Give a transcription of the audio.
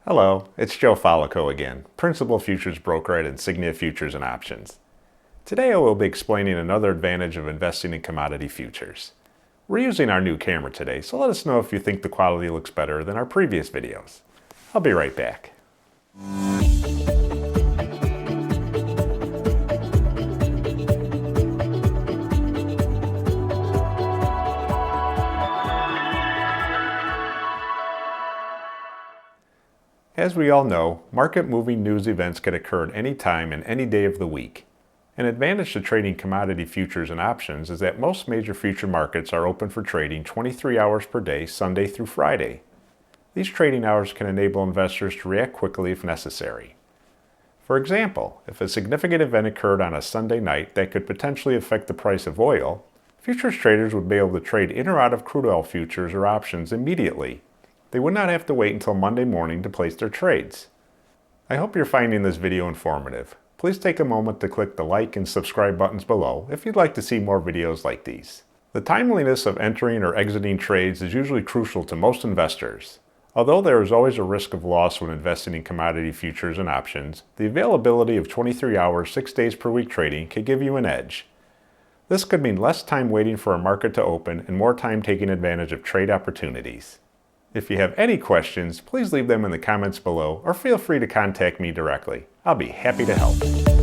Hello, it's Joe Follico again, Principal Futures Broker at Insignia Futures and Options. Today I will be explaining another advantage of investing in commodity futures. We're using our new camera today, so let us know if you think the quality looks better than our previous videos. I'll be right back. As we all know, market-moving news events can occur at any time and any day of the week. An advantage to trading commodity futures and options is that most major future markets are open for trading 23 hours per day, Sunday through Friday. These trading hours can enable investors to react quickly if necessary. For example, if a significant event occurred on a Sunday night that could potentially affect the price of oil, futures traders would be able to trade in or out of crude oil futures or options immediately. They would not have to wait until Monday morning to place their trades. I hope you're finding this video informative. Please take a moment to click the like and subscribe buttons below if you'd like to see more videos like these. The timeliness of entering or exiting trades is usually crucial to most investors. Although there is always a risk of loss when investing in commodity futures and options, the availability of 23 hours, 6 days per week trading can give you an edge. This could mean less time waiting for a market to open and more time taking advantage of trade opportunities. If you have any questions, please leave them in the comments below or feel free to contact me directly. I'll be happy to help.